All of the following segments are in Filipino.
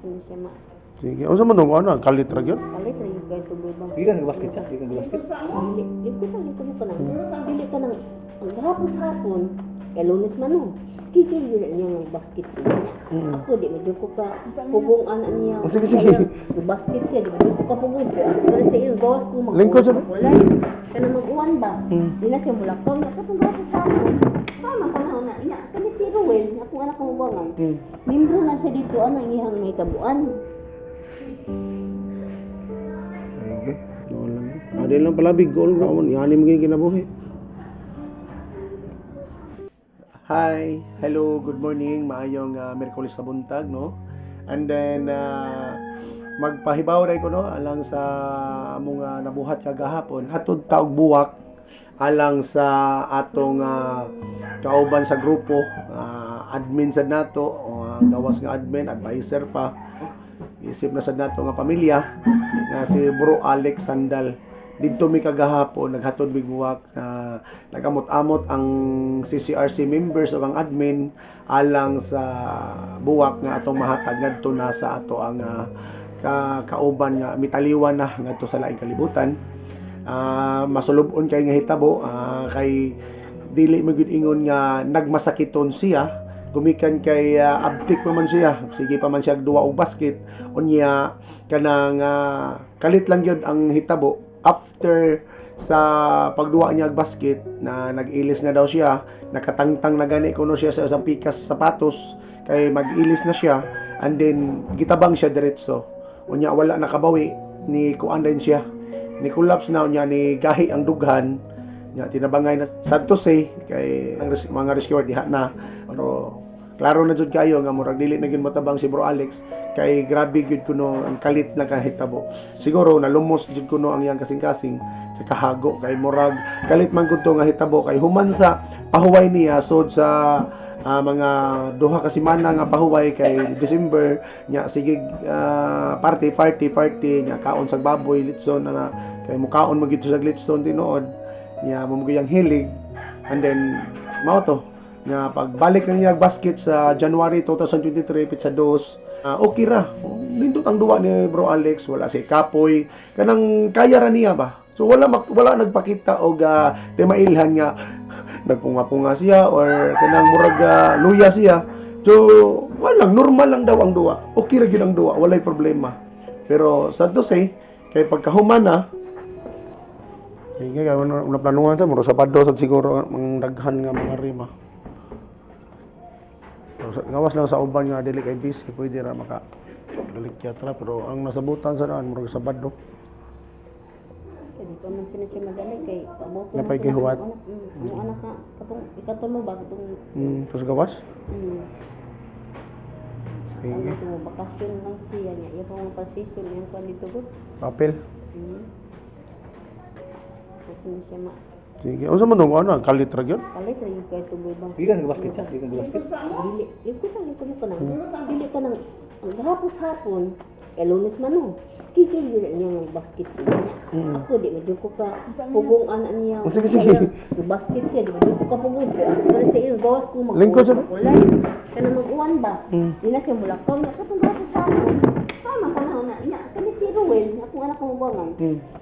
Hindi siya ma... Sige. Unsa man dong ano, kalit ra gyud? Kalit rin yung kahit tuloy bang... Hindi ka nag-basket siya? Hindi ka nag-basket? Dili ko ka nang... Dili ka nang... Ang hapon, kay lunes man no. Schedule yun niya ng basket siya. Ako, di medyo ko ka pugong anak niya. Sige, sige. Yung basket siya, di medyo ko ka pugong siya. Pero sa iyo, gawas ko Lingkod siya. Kulay. Kaya mag-uwan ba? Di na siya mulakaw. Katong hapon sa ako. Tama pa na na. Ina, kani si Ruel, akong anak kong ubangan. Membro na siya dito, ano, ang ihang may tabuan. Sige. Wala lang. Adi lang pala big goal nga man. Yani mo kinabuhi. Hi, hello, good morning, maayong Miyerkules sa buntag, no? And then, magpahibaw rin ko, no? Alang sa among nabuhat kagahapon, hatod taog buwak, alang sa atong kauban sa grupo, admin sa nato, gawas nga admin, advisor pa, isip na sa nato nga pamilya, nga si Bro Alex Sandal. Dito mi kagahapon naghatod mig buwak na nagamot-amot ang CCRC members o ang admin alang sa buwak nga atong mahatag ngadto na sa ato ang kauban nga mitaliwan na ngadto sa laing kalibutan. Masulubon kay nga hitabo kay dili mo gyud ingon nga nagmasakiton siya, gumikan kay abtik pa man siya, sige pa man siya duwa og basket unya kanang kalit lang gyud ang hitabo. After sa pagduwa niya ang basket na nag-ilis na daw siya, nakatangtang na gani kuno siya sa pikas sapatos kay mag-ilis na siya, and then gitabang siya diretso unya wala nakabawi ni kuan din siya ni collapse na unya ni gahi ang dughan nya tinabangay na sadto say kay ang mga rescuer diha na pero klaro na jud kayo nga murag dili na gyud matabang si Bro Alex kay grabe gyud kuno ang kalit na kahitabo. Siguro nalumos gyud kuno ang iyang kasing-kasing sa kahago kay murag kalit man gud to nga hitabo kay human sa pahuway niya sod sa mga duha ka semana nga pahuway kay December nya sige party nya kaon sa baboy litson na kay mukaon mo gito sa litson tinuod nya mamugayang hilig, and then mao to nga pagbalik na niya basket sa January 2023 pizza 2 okay ra nindot ang duwa ni Bro Alex, wala si kapoy kanang kaya ra niya ba, so wala nagpakita og timailhan nga nagpunga-punga siya or kanang murag luya siya, so wala normal lang daw ang duwa, okay ra gyud ang duwa, walay problema. Pero sad to say kay pagkahuman na kaya una planuhan sa muro Sabado sad siguro ang daghan nga mga rima. Gawas lang sa uban nga dili kay busy pwede ra maka galikya tra, pero ang nasabutan sa daan murag Sabado. Kaya di pa man siya madali kay pabot na pay gihuwat. Ang anak ka katong ikatulo ba katong Terus gawas? Sige. Ano bakasyon lang siya niya, iya pa mga pasisyon yan pa dito ko. Papel. Kasi hindi siya ma... Sige. Unsa man dong ano, kalit ra gyud? Kalit rin yung kahit tuloy bang... Hindi ka nag-basket siya? Hindi ka nag-basket? Dili ko ka nang... Dili ka nang... Ang hapon, kay lunes man no. Schedule yun niya ng basket siya. Ako, di medyo ko ka pugong anak niya. Sige, sige. Yung basket siya, di medyo ko ka pugong siya. Pero sa iyo, gawas ko Lingkod siya. Kulay. Kaya mag-uwan ba? Di na siya mulakaw. Katong hapon sa ako. Tama pa na. Ina, kani si Ruel, akong anak kong ubangan.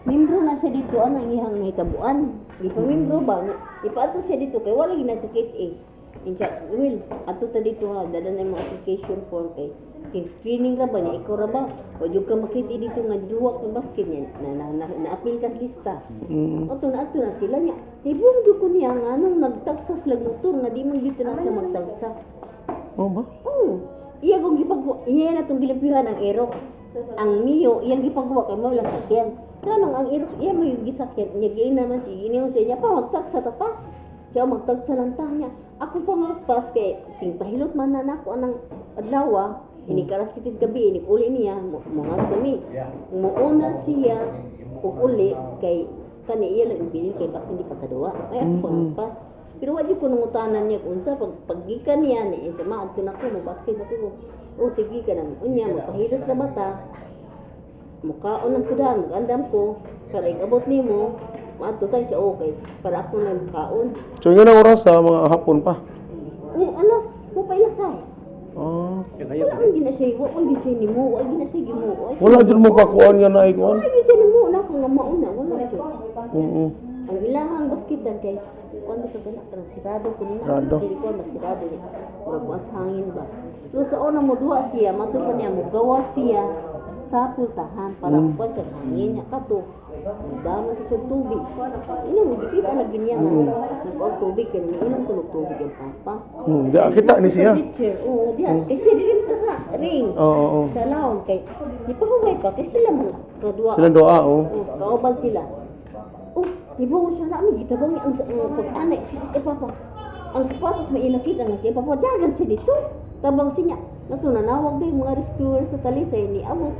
Membro na siya dito, ano, ang ihang may tabuan. Di pa membro ba? Ipaato siya dito, kaya wala ginasakit eh. Incha, Will, ato ta dito ha, dadan na yung mga application form kay screening ka ba niya, ikaw ra ba? O yung ka makita dito nga duwak ng basket niya, na-appeal ka sa lista. Ato na sila niya. Ibong doon ko niya nga, anong nagtagsas lang motor, nga di mo dito na siya magtagsak. Oo ba? Oo. Iya kong gipagawa, iya na itong gilapyuhan ang Aerox. Ang Mio, iyang gipagawa kay mo lang sakyan. Kanang ang Aerox, iya mo yung gisakyan, niya giin naman siya, giniyon siya niya pa, magtagsa ta pa. Siya magtagsa lang ta niya. Ako pa magpas kay, pahilot man na ako anang adlawa, inikalas kitis gabi, inikuli niya, mga kami. Muuna siya, uli, kay kani iya lang bilin kay baka hindi pagkadua. Ay ako pa magpas. Pero wadi ko nangutanan niya kung sa paggikan niya ni sa maad ko nako basket ako. O sige ka nang unya mapahilot sa bata. Mukaon ang kudan, magandam ko para ikabot nimo. Maadto tayo siya okay para ako na makaon. So yun ang oras sa mga hapon pa. Ano, mo pa ilasay. Yung hayop. Wala ang ginasay, wala ang ginasay ni mo, wala ginasay mo. Wala dyan mo kakuan nga na ikuan. Wala ginasay ni mo, wala ko nga mauna, wala dyan. Oo. Ang ilahang baskitan guys, kuan sa kana kanang sirado ko nila. Sirado. Dili ko masirado niya. Murag mas hangin ba. Pero sa una mo duha siya, mato pa niya mo gawa siya sa pultahan para kuan sa hangin niya kato. Daman sa tubig. Ino mo dikit ang lagi niya nga. Nagpag tubig kay inom ko ng tubig ang papa. Di kita ni siya. Oo, diha. Kasi dili sa ring. Oo. Sa laon kay di pa humay pa kasi sila mga kadua. Silang doa, oh. Kauban sila. Oh, ibo siya na amin gitabang ang pag-anay si papa. Ang sapatos may inakita nga siya papa dagan siya dito. Tabang siya. Natunanawag din mga rescuer sa talisay ni amo.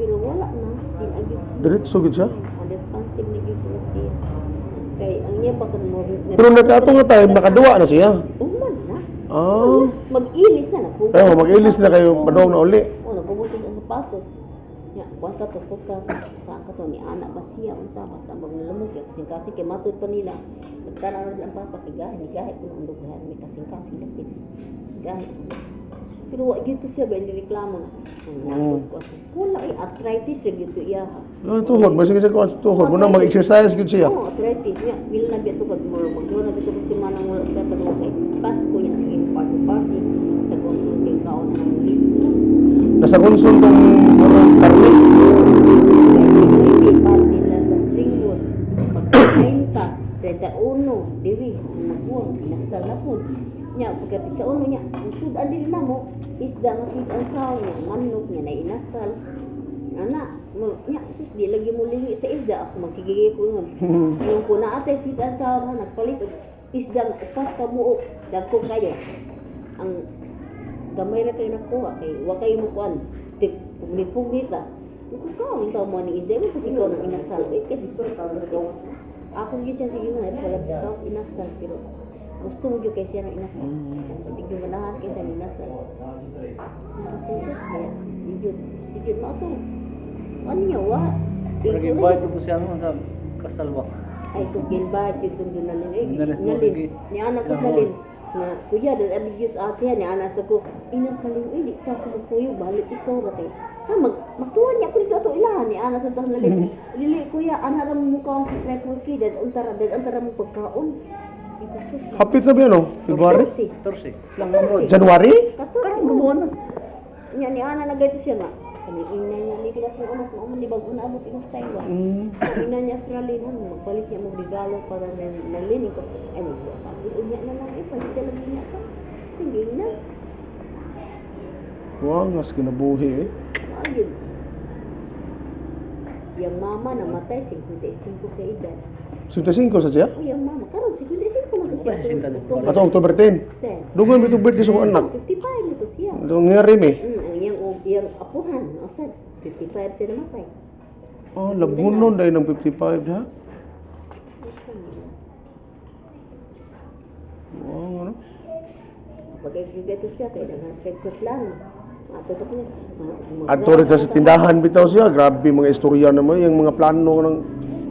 Pero wala na. Dinagit siya. Diretso gid siya. Responsive na gito siya. Kay ang niya pa kan mo. Pero nagkaato nga time nakaduwa na siya. Uman na. Ah. Mag-ilis na na. Pero mag-ilis na kayo padong na uli. Oh, nagbubutin ang sapatos. Ya, kuan ka to focus sa kato ni anak ba siya unsa basta mag nalumos siya kasi kay matud pa nila. Nagtanaw na ang papa kay gahi ko ang dugahan may kasing lapit. Gahi. Pero wa gito siya ba nireklamo na. Wala ay arthritis ra gito iya. Tuhod, masig sa kuan tuhod mo na mag-exercise gud siya. Oh, arthritis niya. Wil na bito kag mo magdura bito kasi manang wala ka kadto kay Pasko niya sige party sa konsulting kaon ng leads. Nasa konsul tong karne. May party na sa Stringwood. Pagkain ka, 31, diwi, nakuha, pinasal na po. Nya, pagkapit sa uno niya, ang sudan din na mo, isda nga sweet and sour niya, manok niya na inasal. Anak, nya, sis, di lagi mo lingi sa isda, ako magsigigay ko yun. Yung ko na atay sweet and sour na nagpalit, isda nga, upas ka mo, dagko kayo. Ang gamay na kayo nakuha, kay wakay mo kuan, puglit-puglit la. Ikaw, ikaw mo ni isda mo, kasi ikaw nang inasal. Kasi ako yun siya, sige nga, wala ikaw inasal, pero gusto mo yun kay siya nang inasal. Hindi ko manahan kay siya nang inasal. Kaya, digit mo ito. Ano niya, wa? Pero gibayad ko siya ano sa kasalwa. Ay, kung gilbahit yun itong dunalin. Eh, Nalin. nalin. Ni anak ko nalin. Na, kuya, dahil abigis ate yan, ni anak sa ko, inasalin, uy, di ka kuya, balik ikaw ra kay. Ha, magtuwan niya ko dito ato ilahan ni anak sa itong nalin. Lili, kuya, anak ra mo mukha ang networky, dahil antara mo pagkaon. Hapit na ba yan, oh? February? 14. Lang ang road. January? Karong gumawa na. Nya ni ana na gaito siya na. Kani ina niya ni kila sa unos mo ni bag una abot ing style ba. Ina niya Australian han magpalit niya mo regalo para nalini ko. Ay mo pa. Unya na lang ipa sila lagi niya ka. Sige na. Wangas kinabuhi, eh. Ayun. Yang mama namatay 55 sa edad. 55 sa siya? Oh, yang mama karon 55 na to siya. Ay, sinta din. Ato October 10. Dugan ito birthday sa kong anak. 55 ito siya. Ito nangyari, eh. Ang iyang apuhan, osad 55 siya namatay. Oh, labunon dahil ng 55, ha? Wow, ano? Pagkakigay ito siya, kaya nag-texas lang. Matutok niya. At to rin sa tindahan bitaw siya, grabe mga istorya naman, yung mga plano ng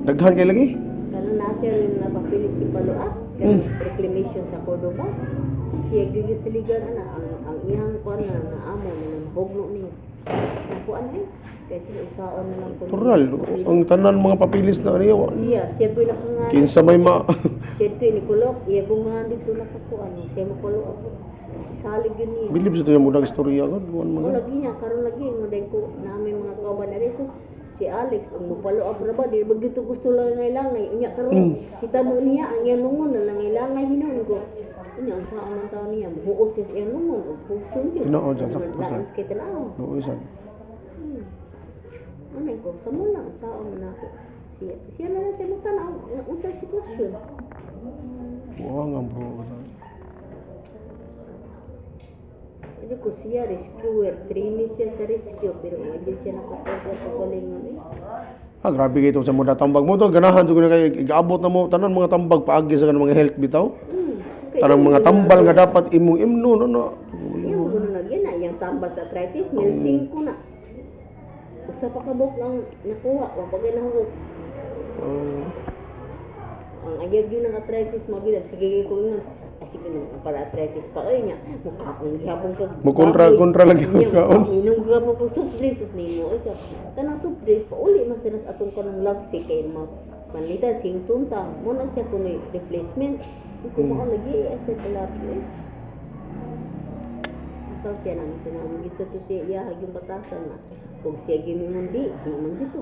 daghan kay lagi. Kala na siya rin napapilit si Paluat, kaya reclamation sa Cordoba. Siya gigisiligan na, ang iyang kuwan na amo, na bogno niya. Nakuan eh, kaya siya usaon na lang. Tural, ang tanan mga papilis na niya. Siya po yung nakangan. Kinsa may ma... Siya ito yung Nicolok, iya po nga dito nakakuan. Siya makulo ako. Salig yun niya. Bilib sa tayo muna istorya ko. O lagi niya, karon lagi, nguday ko namin mga kauban na resos. Si Alex, ang mupalo up na ba, di ba gito gusto lang ngaylangay. Unya karon, kita mo niya, ang iyang lungon na nangaylangay hinon ko. Unya, ang saan man tao niya, buhok siya sa iyang lungon, o pugsun yun. Tinoo dyan, sakto siya. Laans kay tanaw. Oo, isa. Ano ko, sa muna, ang saan man ako. Siya na lang siya magtanaw, ang unsang sitwasyon. Wow nga bro. Hindi ko siya rescuer, trainee siya sa rescue, pero hindi siya nakapagod sa kalingon eh. Ah, grabe kayo sa mga tambag mo to. Ganahan to na kayo. Igaabot na mo. Tanan mga tambag paagi sa kanang mga health bitaw. Tanang mga tambal nga dapat imong imno. No? Yung gano'n na yun na, yung tambal sa arthritis, mil 5 na. Usa pa kabok lang nakuha, wag pagay na hugok. Ang ayag yun ng arthritis, mabilag, sige ko yun. Kasi kung para arthritis pa kayo niya, mukha akong gihapon ka. Mukontra lagi ang kaon. Minum gihapon ko soup drinks, sus nimo. Isa, kanang soup drinks, pauli man sinas atong kanang lagsi kay manlitan, sing tunta. Muna siya kung replacement. Kung mo lagi, asa palapyo eh. Ikaw siya nang sinamang gito to siya, iyahag yung batasan na. Kung siya gimingundi, di man dito.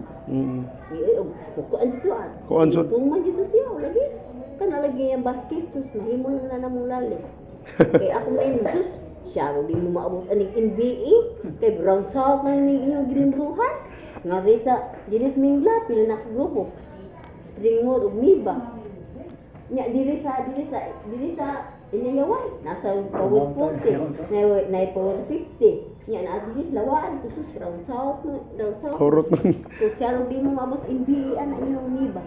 Kuan dito ah. Kuan sud. Tuman dito siya, lagi. Kana lagi yung basket, sus, mahimo na namong lalim. Kaya ako na sus, siya ro di mo maabot aning NBE. Kay brown salt na inyong ginimruhan. Nga sa Dinis Mingla, pila na kagrupo. Springwood ug Miba. Nya diri sa Inayaway, nasa Power 40, na Power 50. Nya na diri lawaan, sus brown salt. Korot man. So siya ro di mo maabot NBE ana inyong Miba.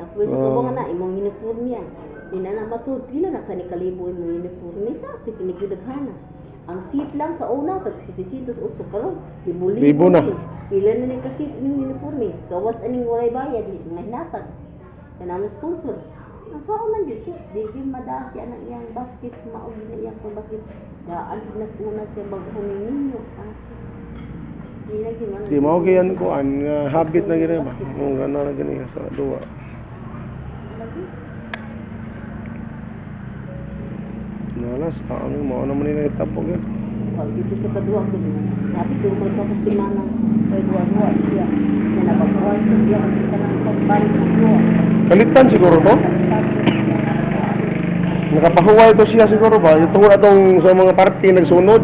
Ako sa kabong na imong uniform yan. Di na masud pila na kanikalibo imong uniform ni sa pinigdaghana. Ang seat lang sa una tag 700 uso karon. Libo na. Pila na ni ka seat imong uniform. Gawas aning walay bayad di mahinatag. Kanang sponsor. Nasa man gyud siya. Di madasi ana iyang basket mao gid iyang basket. Daan na una siya baghong ninyo. Di mao gyud ko an habit na gid ba. Mo gana na gani sa duwa. Nalas, ang mo naman nila itapog yan. Dito sa kaduwa ko din. Sabi ko may kapusimanang kay duwa-duwa siya. Na nabagawa siya ang kanang pagbalik ng duwa. Kalitan siguro to? Nakapahuway to siya siguro ba? Yung tungkol atong sa mga party nagsunod.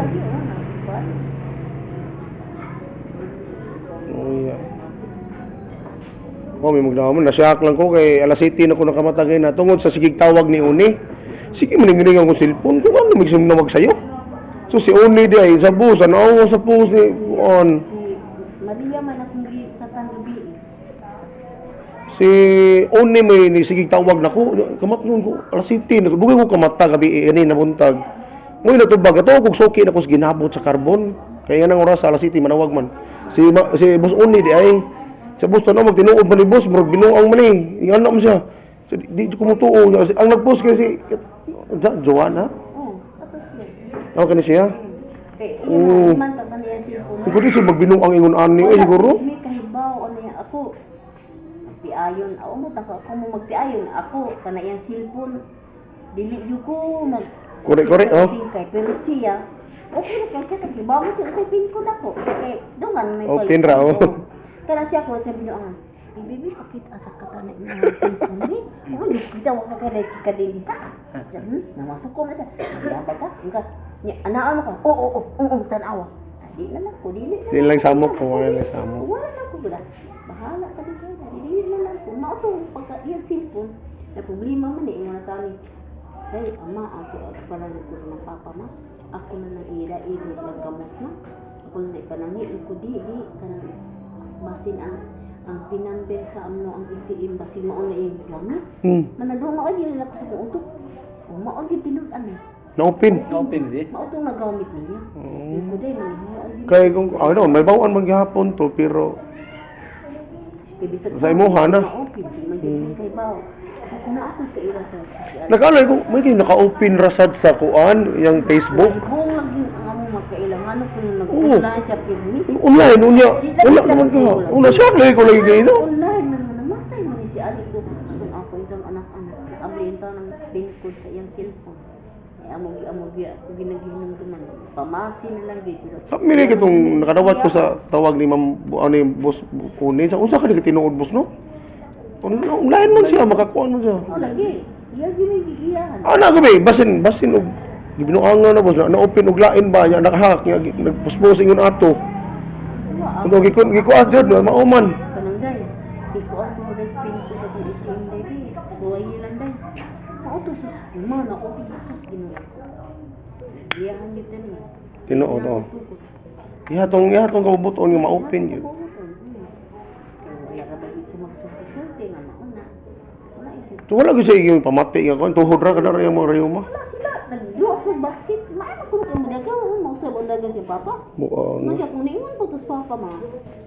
May magdamon, nasyak lang ko kay alas 7 na ko nakamatagay na tungod sa sigig tawag ni Uni. Sige maning-ining ang cellphone ko ano magsimnawag sayo. So si Uni di ay sa bus, ano sa bus ni on. Si Maria man akong sa tangabi. Si Uni may ni sigig tawag nako, kamatnon ko alas 7 nagdugay ko kamata gabi ani nabuntag. Moy natubag ato kog suki na ko ginabot sa carbon. Kaya nang oras alas 7 manawag man. Si Boss Uni di ay sa bus na magtinuod man ni boss, bro, binuang man eh. Ingana mo siya. So, di ko mutuo. Ang nag-post kasi, Joanna? Oo, tapos yun. Ako kani siya? Okay, Oo. man pa niya siya po. Hindi ko di siya magbinuang ingon ani. Ay, siguro? May kahibaw, ano yan, ako. Magtiayon, ako mo, ako mo magtiayon. Ako, kana yung cellphone. Dili yun ko, Correct, oh. Pero siya, okay na kasi kahibaw mo siya, kasi pin ko na ko. Okay, dungan may Oh, pinra, oh. Kaya siya ko, sabi niyo, Bibi, pakita sa katana yung mga cellphone ni. Kung hindi kita, huwag ka kaya chika din ka. Namasok ko na siya. Dapat ka? Anaan mo ka? Oo, tanawa. Di na lang ko, dili na. Di lang samok ko, wala lang samok. Wala na ko, gula. Bahala ka din kayo. Dili na lang ko. Mauto, pagka yung cellphone, na problema man eh, yung mga tani. Ay, ama, ako pala ko ng papa ma. Ako na nang ira-ira ng gamot na. Ako na ipanangin ko, di, kanang basin ang pinamber sa amno ang ATM basin mo na yung gamit. Manadong mao yun na ko sa utok. O mao gyud tinud-an. Na-open. Open di. Mao tong nagamit niya. Ko din Kaya kung, ano, may bawaan maghapon to, pero sa imuha na. Kay baw. Ako na ako sa ira sa. Nakalay ko, may kayo naka-open rasad sa kuan, yung Facebook. Kung lagi ang amo magkailangan ko nung nag-online sa pirmi. Online, wala naman ka. Una siya, lagi ko lagi kayo, no? Online man namatay man si Ali ko. Kung ako itong anak-anak, ablinta ng pin-code sa iyang cellphone. Ay amogi ako ginaginom duman. Pamasi na lang dito. Mili kitong nakadawat ko sa tawag ni Ma'am ano yung boss kunin. Sa usa ka di tinuod boss no? Online man siya, makakuan mo siya. Oh, lagi. Iya ginigigiyahan. Ana gabi, basin og gibinuangan na boss na open og lain ba nya nakahack nya nagpuspos ingon ato. Kuno gikuan jud no mauman. Kanang day. Ikuan mo res pin ko sa ATM day. Buhay lang day. Mao to sa man ako pisas gino. Giyahan dito ni. Tinuod oh. Ihatong kabubuton nga ma-open yun. So wala ko siya yung pamati nga ko, tuhod ra kada ra yung mga rayuma. Wala sila, nag-duwa ko basket. Maano ko mo daga, mausap ang daga si Papa. Masya kung niingon po to sa Papa ma.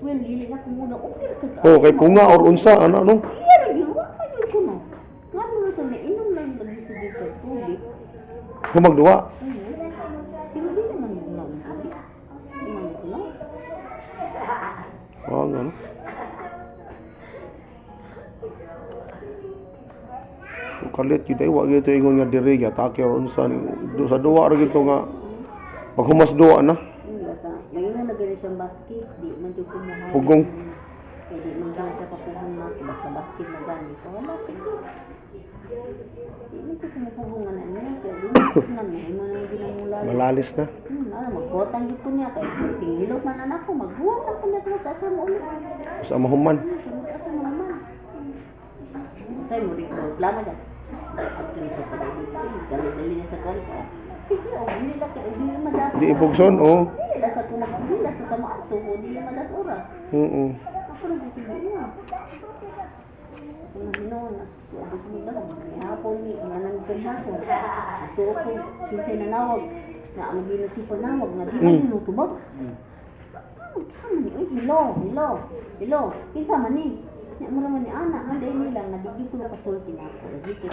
Well, dili na ko muna okay sa ka. Oh, kay punga or unsa ano no? Iya ra gyud wa pa gyud ko no. Ngano na sa inom lang ba sa dito. audit. Humagduwa. Pero di naman mula ng audit. Di naman mula. Ano? Kalit yun ay, wag ito ingon nga diri, atake or unsan. Sa duwa ra gito nga, paghumas duwa na. Basta, ngayon na lagyan siyang basket, di man dyan kumuha. Pugong. Kaya di man dyan siya papugong na, basta basket na gani. So, wala ko. Di man siya kumupugungan na niya, kaya di man mo na ginamula. Malalis na. Magbotang dito niya, kaya tingilot man anak ko, magbuwatan pa niya sa asa mo ulit. Sa mahuman. Sa asa mo naman. Kaya mo rin ko, reklamo dyan. At dito pa dito, dali-dali niya sa kanto. Sige, hindi lang, hindi naman das. Di ipugson, oh. Hindi lang sa tumak, hindi lang sa tamaan to, hindi naman das oras. Ako lang dito niya. Kung hinoon, sabi ko nila, may hapon ni, inanan ko yung hapon. Ito ako, kinsay nanawag, na ang ginasipon nawag, na di man tinutubag. Kinsa man ni, hello, kinsa man ni. Nya mo naman ni anak, manday nilang, nabigyan ko na pasulti na ako. Lagi ko.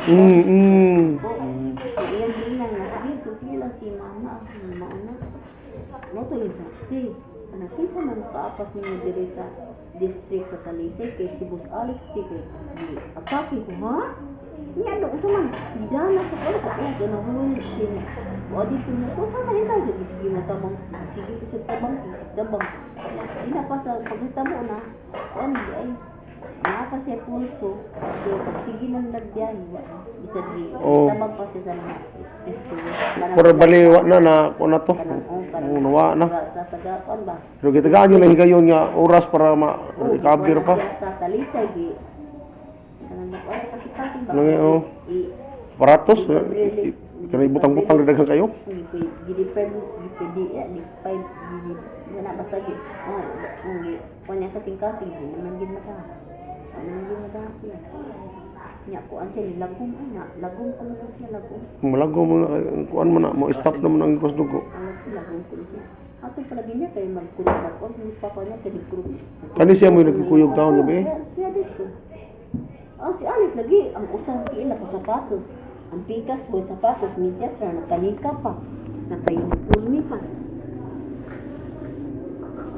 Iyan bilang, nabigyan ko, lang si mama, anak. Ano to yun sa, kinsa man kaapas ninyo diri sa district sa Talisay, kay si Boss Alex, kay atake ko, ha? Niya, doon sa man, gidana sa kaya, kaya, gano'n, o dito na, kung saan na tayo, sige mo tabang, sige ko sa tabang, hindi na pa sa pagkatamo na, ano, ay, naka siya pulso, kaya sige ng lagyan, isa di, tabang pa siya sa mga, Pero baliwa na kung na to. Nawa na. Sasagapan ba? Pero kitagaan nyo lang higayon nga oras para ma-recover pa. Sa Talisay, di. Ano nga, oh. Paratos. Kanay butang-butang ridaghan kayo. Gidipend, di 5, wala basta di. Kanya kasing-kasing, di naman gid mata. Ano naman gid mata siya. Nya kuan siya ni lagom ay na, lagom ko na siya lagom. Malago mo na, kuan mo na, mo stop naman ang ikos dugo. Lagom ko siya. Ato palagi niya kay magkulog ako, mis pa ko niya kay digkulog. Kani siya mo yung nagkukuyog taon gabi? Siya dito. Si Alex lagi ang usang kiila sa sapatos. Ang pikas ko sapatos, medyas na nakanika pa. Nakayuniforme pa.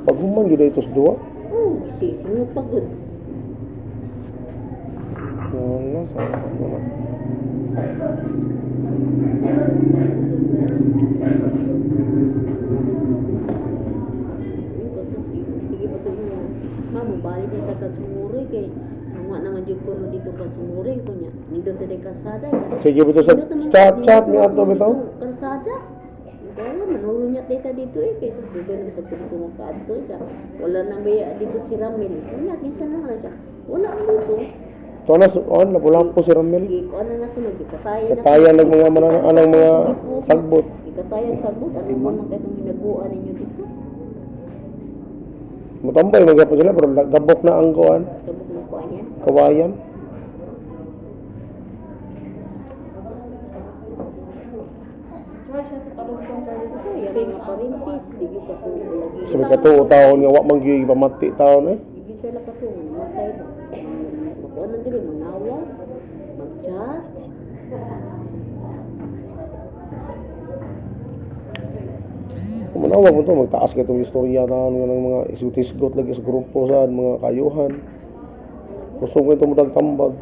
Paghuman yun ito sa duwa? Sinunod pagod. Wala, sama mo na. Sige pa ito mo. Mamo, balik niya sa kasumuroy kay nga naman yung kuno dito kasumuroy ko niya. Nindot na yung kalsada. Sige po ito sa chat niya ito bitaw. Kalsada? Kaya manulo niya tita dito kay susugan na sa pinto mo kaadto siya. Wala nang baya dito si Ramil. Kanya, kinsa na nga siya. Wala ang dito. Ito na, lapu-lapu po si Ramil. Ikuan na nasunod, ikatayan na. Katayan ng mga mananang mga sagbot. Ikatayan sagbot, ano mo man kaitong hinaguan ninyo dito? Matambay, magapa sila, pero gabok na ang kuan. Sabot mo kuan yan? Kawayan. Kaya nga parintis, di yung katungo lagi. Sabi ka to, taon nga, wak manggiging pamati taon eh. Hindi siya nakatungo, matay ba? Makuan na dili, manawa, mag-chat. Kung manawag mo to, magtaas ka itong istorya taon nga ng mga isutisgot lagi sa grupo sa mga kayuhan. Gusto ko ito magtambag.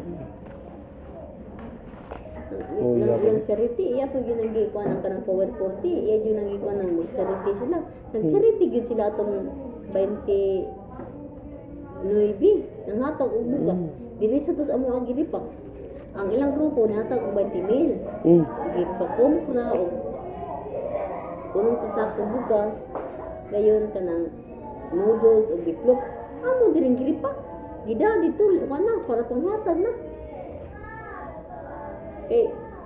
Yung charity, iya po yun ang gikuan ng kanang Power 40, iya yun ang gikuan ng charity sila. Nag-charity yun sila itong 29, nanghatag og bugas. Dili sa tos amo ang gilipak. Ang ilang grupo nahatag og 20,000. Sige pa kumpra og unong kasako bugas, gayon kanang noodles o bitlog. Amo diring gilipak. Gida dito kana para panghatag na.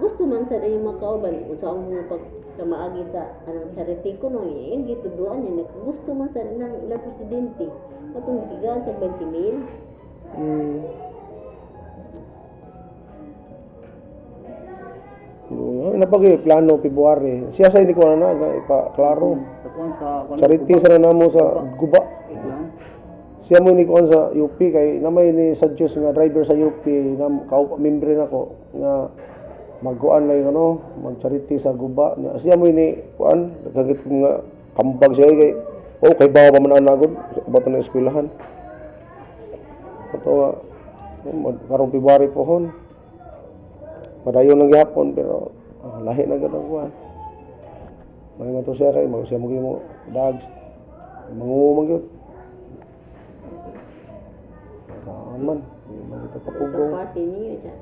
Gusto man sa yung mga kauban kung saan mga pagkamaagi sa anong charity ko no, yung gituduan niya, gusto man sa ng ilang presidente, katong bigan sa 20,000. Napag plano February. Siya sa hindi ko na ipa-klaro. Sa Charity sa namo sa guba. Siya mo ni kuan sa UP kay namay ni suggest nga driver sa UP na member nako nga magkuan lang yung mag-charity sa guba niya. Siya mo ini kuan, nagkagit mga kambag siya kay kay bawa pa man anagod bato ng eskwelahan. Ato nga karong February pohon. Padayon lang gyapon pero lahi na gud ang kuan. May man to siya kay mo siya mo dags. Mangumang gyud. Saan man, hindi man ito kapugong. Party niyo siya.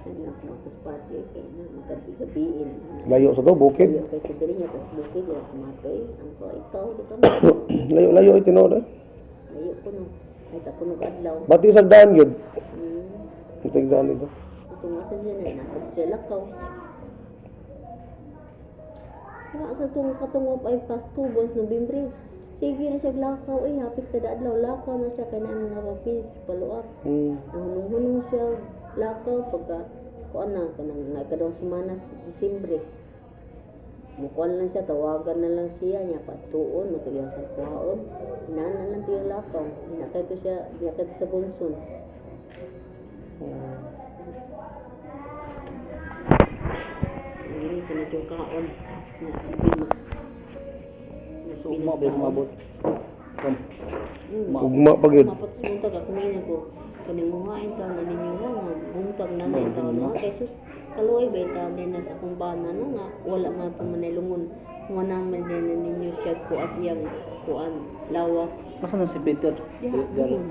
Tapos party kay na magkabi-gabiin. Layo sa to, bukid. Layo kay sa diri niya tapos bukid ya kumatay. Ang ko ikaw dito. Layo ito no. Layo ko no. Ay ta kuno adlaw. Bati sa daan yun. Hmm. Ito yung daan ito. Ito nga sa dyan ay nasa siya lakaw. Kaya sa katungop ay Pasko, buwan Nobyembre. Sige na siya lakaw eh, hapit sa adlaw lakaw na siya kaya namin napapis, paluap. Ang hunong siya lakaw pagka kuan na kanang nakadawang semana sa Disyembre. Mukuan lang siya, tawagan na lang siya niya patuon, matulyan sa kuhaon. Hinaan lang ito yung lakaw. Hinakay ito sa bunson. Hindi, kanit yung kaon. Suma ba mabot? Ugma pa yun. Mapatsuntag ako ngayon ko. Kanimuhain ka na ninyo nga, buntag na na ito. Kaya sus, kaluoy ba ito din na sa akong bana na nga, wala nga pa manilungon. Mga naman din na ninyo siya kuat yang kuan, lawas. Masa na si Peter? Diha, doon.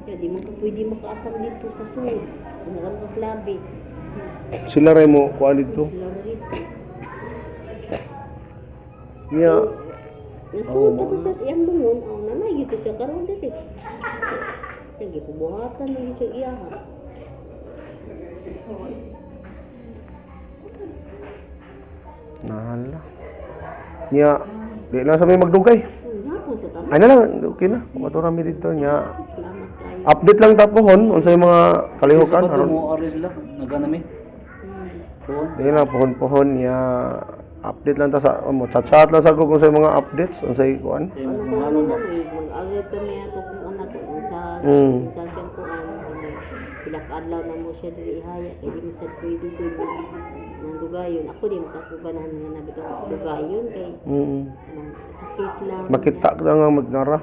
Kaya di mo ka pwede makaasang dito sa sulod. Ano ka mas labi. Sila rin mo kuan dito. Sila na rito. Niya, Nasuot ako sa siyang lungon, nanay ito siya karoon dito. Nagikubuhatan na siya iyahan. nahala. Niya, di na sa may magdugay. Hapon sa tama. Ay na lang, okay na. Matura mi dito niya. Salamat kayo. Update lang tapohon unsay mga kalihukan Sa aron. mo ari sila, naganami. Doon. Di na pohon-pohon niya. Update lang ta sa chat lang sa ko kung sa mga updates unsay kuan. Sa Ano mga kung ano halon na na. mag-agad kami ato kung ano to sa siyang kuan. Pinakadlaw na mo siya dili ihaya kay di mo sa pwede ko nang dugayon. Ako di makakubanan nga nabi ko dugayon kay anong sakit lang. Makita ka nga magnara.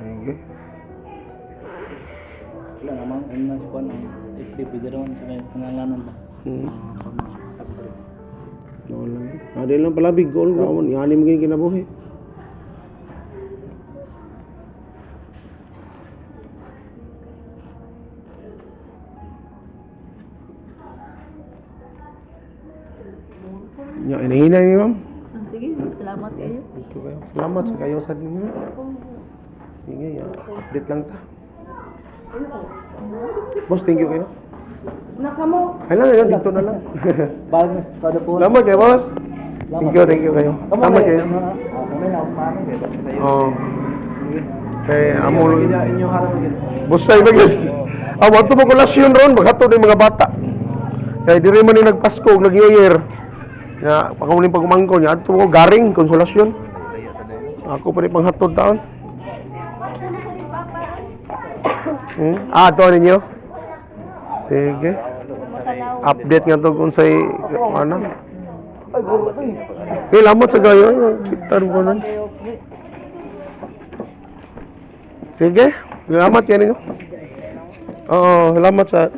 Okay. Wala naman, ano na si Juan, ang FDP daw sa may pangalanan ba? Wala. Ada lang pala big goal ko man. Yani mo kinabuhi. Ya, inahinay ni ma'am. Sige, salamat kayo. Ito kayo. Salamat sa kayo sa ninyo. Sige, ya. Update lang ta. Boss, thank you kayo. Ay lang, yun, dito na lang. Bago kada po. Salamat kayo, boss. Thank you kayo. Salamat kayo. Kami na paano kaya sa iyo. Oh. Kay amo Inyo harap gid. Bustay ba yun? Wato mo kolasyon ron, maghatod ng mga bata. Kaya diri man ni nagpasko, nag-New Year. Ya, pagkamuling pagumangko niya, ato ko garing, konsolasyon. Ako pa rin panghatod taon. Ito ninyo. Sige. Update nga to kung sa'y, ano. Lamot sa gayo. Kitan ko nun. Sige. Salamat yan ninyo. Oo, salamat sa